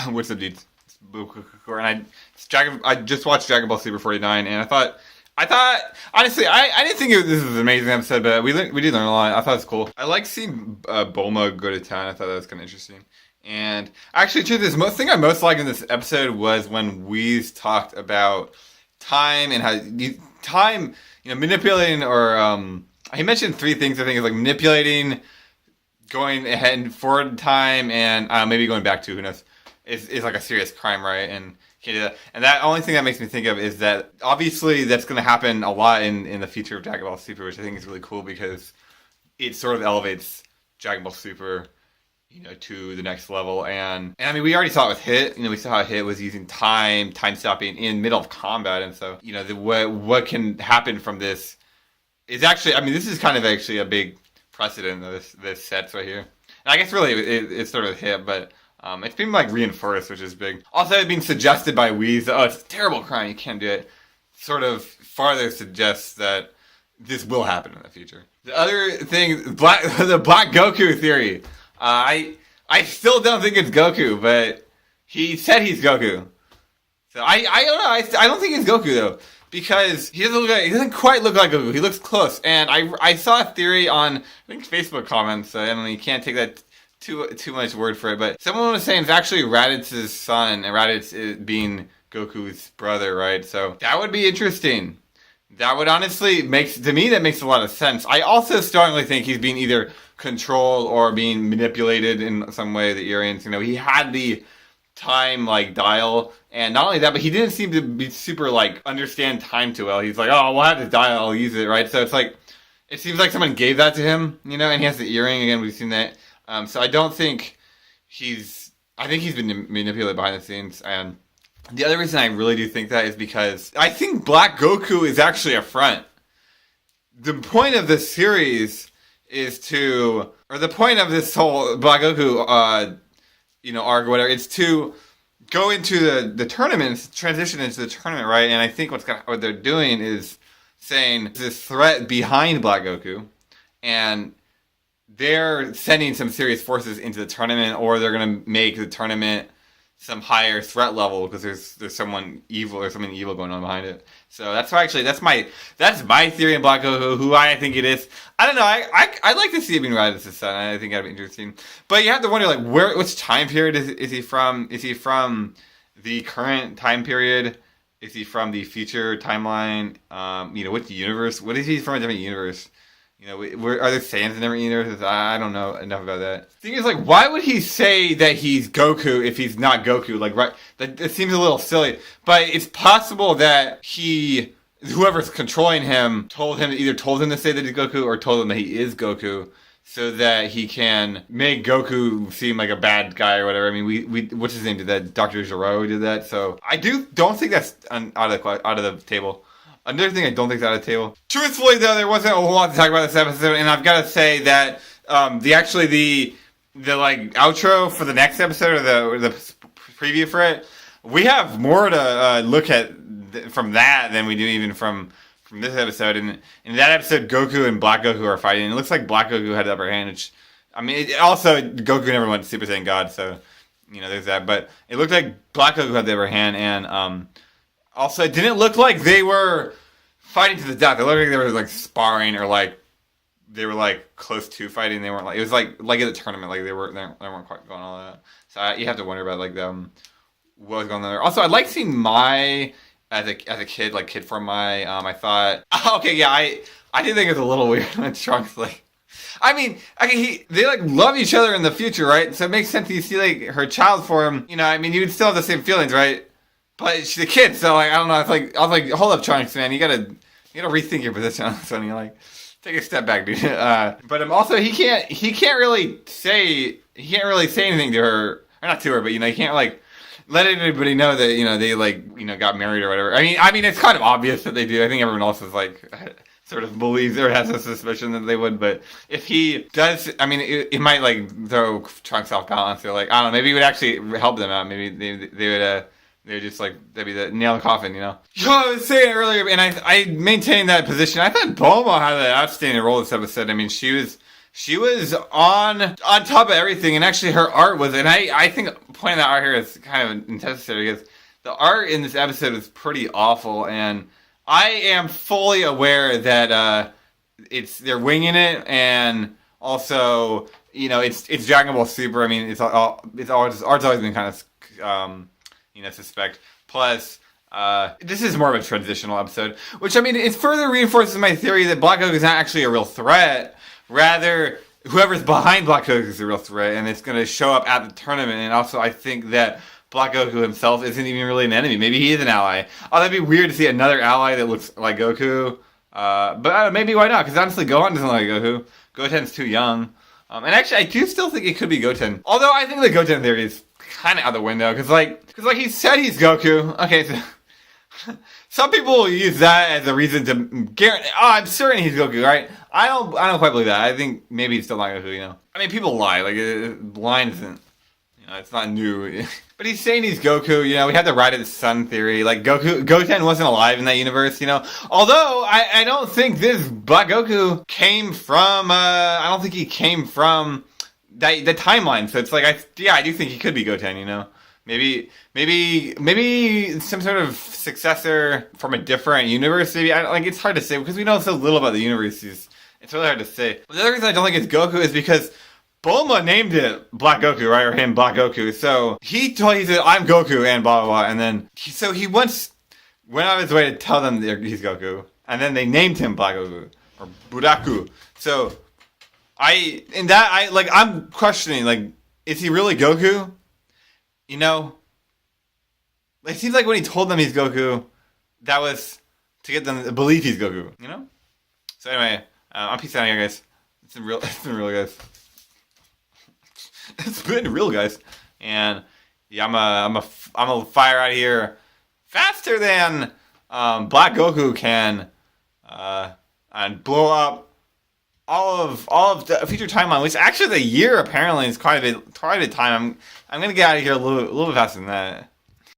What's up, dudes? And I just watched Dragon Ball Super 49, and I thought honestly, I didn't think this was an amazing episode, but we did learn a lot. I thought it was cool. I like seeing Bulma go to town. I thought that was kind of interesting. And actually, truth is, most thing I most liked in this episode was when Whis talked about time and how time, manipulating or he mentioned three things. I think is like manipulating, going ahead and forward in time, and maybe going back to who knows. Is like a serious crime, right? And can't do that. And that only thing that makes me think of is that obviously that's going to happen a lot in the future of Dragon Ball Super, which I think is really cool because it sort of elevates Dragon Ball Super, to the next level. And I mean, we already saw it with Hit. We saw how Hit was using time stopping in middle of combat, and so what can happen from this is actually, I mean, this is kind of actually a big precedent of this sets right here. And I guess really it's sort of Hit, but. It's been reinforced, which is big. Also, it's been suggested by Whis. Oh, it's a terrible crime. You can't do it. Sort of farther suggests that this will happen in the future. The other thing, the Black Goku theory. I still don't think it's Goku, but he said he's Goku. So I don't know. I don't think he's Goku though, because he doesn't quite look like Goku. He looks close, and I saw a theory on I think Facebook comments. I don't know. You can't take that. Too much word for it, but someone was saying it's actually Raditz's son, and Raditz is being Goku's brother, right? So that would be interesting. That would honestly that makes a lot of sense. I also strongly think he's being either controlled or being manipulated in some way. The earrings, he had the time dial, and not only that, but he didn't seem to be super understand time too well. He's like, oh, we'll have this dial, I'll use it, right? So it's it seems like someone gave that to him, and he has the earring again. We've seen that. So I don't think I think he's been manipulated behind the scenes. And the other reason I really do think that is because I think Black Goku is actually a front. The point of this series or the point of this whole Black Goku, arc or whatever, is to go into the tournament, transition into the tournament, right? And I think what they're doing is saying this threat behind Black Goku, and they're sending some serious forces into the tournament, or they're going to make the tournament some higher threat level because there's someone evil or something evil going on behind it. So that's my theory in Black Goku, who I think it is. I don't know. I'd like to see it being Raditz's son. I think that'd be interesting. But you have to wonder which time period is he from? Is he from the current time period? Is he from the future timeline? Which universe? What is he from a different universe? Are there Saiyans in different universes? I don't know enough about that. The thing is, why would he say that he's Goku if he's not Goku? Right? That seems a little silly. But it's possible that whoever's controlling him, either told him to say that he's Goku or told him that he is Goku, so that he can make Goku seem like a bad guy or whatever. I mean, what's his name did that? Dr. Gero did that. So I don't think that's out of the table. Another thing I don't think is out of the table. Truthfully, though, there wasn't a whole lot to talk about this episode, and I've got to say that the outro for the next episode or the preview for it, we have more to look at from that than we do even from this episode. And in that episode, Goku and Black Goku are fighting. It looks like Black Goku had the upper hand. Also Goku never went Super Saiyan God, so there's that. But it looked like Black Goku had the upper hand, and also, it didn't look like they were fighting to the death. It looked like they were sparring or they were close to fighting. They weren't it was like at the tournament. They weren't quite going all that. So you have to wonder about what was going on there. Also, I like seeing Mai as a kid, kid from Mai. I thought, okay, yeah, I did think it was a little weird when Trunks they love each other in the future, right? So it makes sense. You see her child form. You would still have the same feelings, right? But she's a kid, so I don't know. I was hold up, Trunks, man. You gotta rethink your position on this one. You're take a step back, dude. But also he can't really say anything to her, or not to her, but he can't let anybody know that they got married or whatever. I mean it's kind of obvious that they do. I think everyone else is sort of believes or has a suspicion that they would. But if he does, it might throw Trunks off balance. They're I don't know. Maybe it would actually help them out. Maybe they would. They're just that'd be the nail in the coffin, I was saying it earlier, and I maintained that position. I thought Bulma had an outstanding role this episode. She was she was on top of everything, and actually her art was, and I think pointing that out here is kind of unnecessary because the art in this episode was pretty awful, and I am fully aware that they're winging it, and also it's Dragon Ball Super. I mean it's always art's always been kind of suspect. Plus. This is more of a transitional episode, which I mean, it further reinforces my theory that Black Goku is not actually a real threat. Rather, whoever's behind Black Goku is a real threat, and it's going to show up at the tournament. And also, I think that Black Goku himself isn't even really an enemy. Maybe he is an ally. Oh, that'd be weird to see another ally that looks like Goku. But maybe why not? Because honestly, Gohan doesn't look like Goku. Goten's too young. And actually, I do still think it could be Goten. Although I think the Goten theory is kind of out the window. Because he said he's Goku. Okay, so... Some people use that as a reason to guarantee. Oh, I'm certain he's Goku, right? I don't quite believe that. I think maybe he's still not Goku. I mean, people lie. Like lying isn't. It's not new. But he's saying he's Goku. We had the Raditz son theory. Like Goten wasn't alive in that universe. Although I don't think this Black Goku came from. I don't think he came from the timeline. So it's like I do think he could be Goten. Maybe some sort of successor from a different universe. Maybe it's hard to say because we know so little about the universes. It's really hard to say. But the other reason I don't think it's Goku is because Bulma named it Black Goku, right, or him Black Goku. So he said I'm Goku and blah blah blah, and then he once went out of his way to tell them that he's Goku, and then they named him Black Goku or Buraku. So I'm questioning is he really Goku? It seems like when he told them he's Goku, that was to get them to believe he's Goku, So anyway, I'm peace out here, guys. It's been real, guys. It's been real, guys. And yeah, I'm a fire out here faster than Black Goku can, and blow up all of the future timeline, which actually the year apparently is quite a bit of time. I'm gonna get out of here a little bit faster than that.